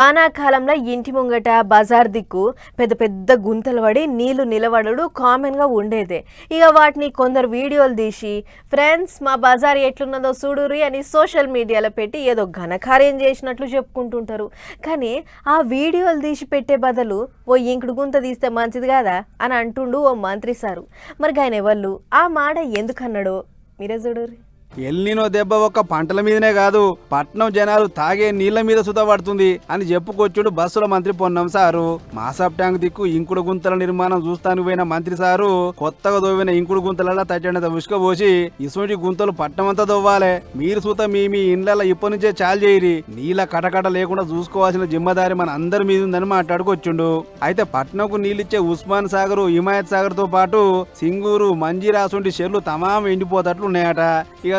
వానాకాలంలో ఇంటి ముంగట బజార్ దిక్కు పెద్ద పెద్ద గుంతలు పడి నీళ్లు నిలబడడు కామన్గా ఉండేదే. ఇక వాటిని కొందరు వీడియోలు తీసి ఫ్రెండ్స్ మా బజార్ ఎట్లున్నదో చూడురి అని సోషల్ మీడియాలో పెట్టి ఏదో ఘనకార్యం చేసినట్లు చెప్పుకుంటుంటారు. కానీ ఆ వీడియోలు తీసి పెట్టే బదులు ఓ ఇంకుడు గుంత తీస్తే మంచిది కదా అని అంటుండు ఓ మంత్రి సారు. మరి ఆయన ఎవళ్ళు ఆ మాట ఎందుకన్నాడో మీరే చూడురి. ఎల్నినో దెబ్బ ఒక్క పంటల మీదనే కాదు పట్నం జనాలు తాగే నీళ్ల మీద సుత పడుతుంది అని చెప్పుకొచ్చుడు బస్సుల మంత్రి పొన్నం సారు. మాసాబ్ ట్యాంక్ దిక్కు ఇంకుడు గుంతల నిర్మాణం చూస్తానికి పోయిన మంత్రి సారు కొత్తగా దోవిన ఇంకుడు గుంతలలో తచ్చంత ఉసుకపోసి ఇసుంటి గుంతలు పట్నమంతా దొవ్వాలే, మీరు సుత మీ ఇండ్ల ఇప్పటి నుంచే చాలు చేయరి, నీళ్ళ కటకట లేకుండా చూసుకోవాల్సిన జిమ్మదారి మన అందరి మీద ఉందని మాట్లాడుకొచ్చుండు. అయితే పట్నంకు నీళ్ళిచ్చే ఉస్మాన్ సాగర్, హిమాయత్ సాగర్ తో పాటు సింగూరు, మంజీరాసుంటి చెర్లు తమాం ఎండిపోతట్లు ఉన్నాయట.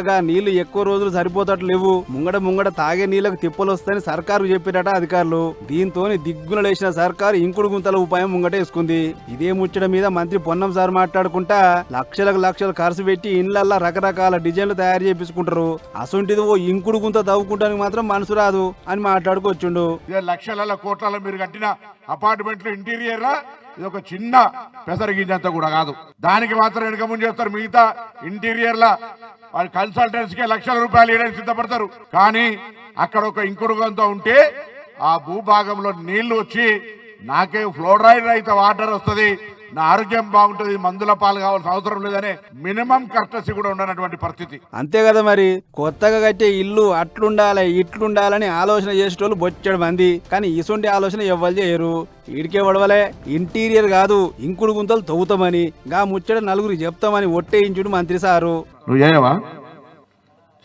ఇక నీళ్లు ఎక్కువ రోజులు సరిపోతట్లు లేవు, ముంగడ తాగే నీళ్లకు తిప్పలు వస్తాయని సర్కారు చెప్పారట అధికారులు. దీంతో దిగ్గున లేచిన సర్కారు ఇంకుడు గుంతల ఉపాయం ముంగటేసుకుంది. ఇదే ముచ్చట మీద మంత్రి పొన్నం సార్ మాట్లాడుకుంటా లక్షలు ఖర్చు పెట్టి ఇండ్లల్లా రకరకాల డిజైన్లు తయారు చేపించుకుంటారు, అసొంటిది ఓ ఇంకుడు గుంత తవ్వుకుంటానికి మాత్రం మనసు రాదు అని మాట్లాడుకొచ్చుండు. లక్షల కోట్ల మీరు కట్టిన అపార్ట్మెంట్లు ఇంటీరియర్ ఇది ఒక చిన్న పెసరగింజంతా కూడా కాదు, దానికి మాత్రం వెనుక ముందు చేస్తారు. మిగతా ఇంటీరియర్ లా వాళ్ళు కన్సల్టెన్సీ కి లక్షల రూపాయలు ఇవ్వడానికి సిద్ధపడతారు. కానీ అక్కడ ఒక ఇంకుడు గుంత ఉంటే ఆ భూభాగంలో నీళ్లు వచ్చి నాకే ఫ్లోరైడ్ అయితే వాటర్ వస్తుంది, నా ఆరోగ్యం బాగుంటుంది, మందుల పాలు కావాల్సిన అవసరం లేదనే మినిమం కర్టసీ కూడా ఉండనటువంటి పరిస్థితి. అంతే కదా మరి, కొత్తగా కట్టే ఇల్లు అట్లుండాలి ఇట్లుండాలని ఆలోచన చేసేటోళ్ళు బొచ్చడు మంది, కానీ ఇసుంటి ఆలోచన ఎవ్వరు చేయరు. ఈడికే వడవలే ఇంటీరియర్ కాదు ఇంకుడు గుంతలు తవ్వుతామని గా ముచ్చట నలుగురు చెప్తామని ఒట్టేయించుడు మంత్రి సారు. నువ్వు చేయవా?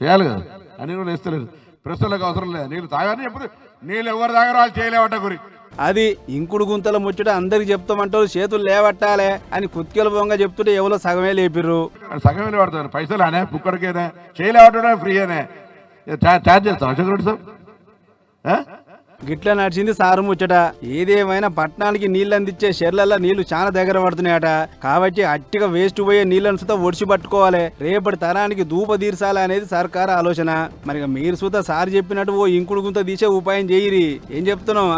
చేయాలి కదా అని కూడా వేస్తలేదు. ప్రశ్నలకు అవసరం లేదు, నీళ్ళు తాగాలని చెప్తే నీళ్ళు ఎవరు తాగారో వాళ్ళు చేయలేవట గురి. అది ఇంకుడు గుంతల ముచ్చట అందరికి చెప్తామంటారు, చేతులు లేవట్టాలే అని కుత్కెల బొంగ చెప్తుంటే ఎవరో సగమే లేపిర్రు. సగమే లేవడతారు, పైసలు అనే పుక్కడికేనే చేయలేవటమే ఫ్రీ అనే ఛార్జ్ చేస్తాం సెక్యూరిటీ సార్. గిట్లా నడిచింది సారు ముచ్చట. ఏదేమైనా పట్టణానికి నీళ్లు అందించే షెర్లల్లో నీళ్లు చాలా దగ్గర పడుతున్నాయట. కాబట్టి అట్టిగా వేస్ట్ పోయే నీళ్లను సుతా ఒడిచి పట్టుకోవాలి, రేపటి తరానికి ధూప తీర్చాలి అనేది సర్కారు ఆలోచన. మరి మీరు సుతా సార్ చెప్పినట్టు ఓ ఇంకుడు గుంత తీసే ఉపాయం చేయరి. ఏం చెప్తున్నావు?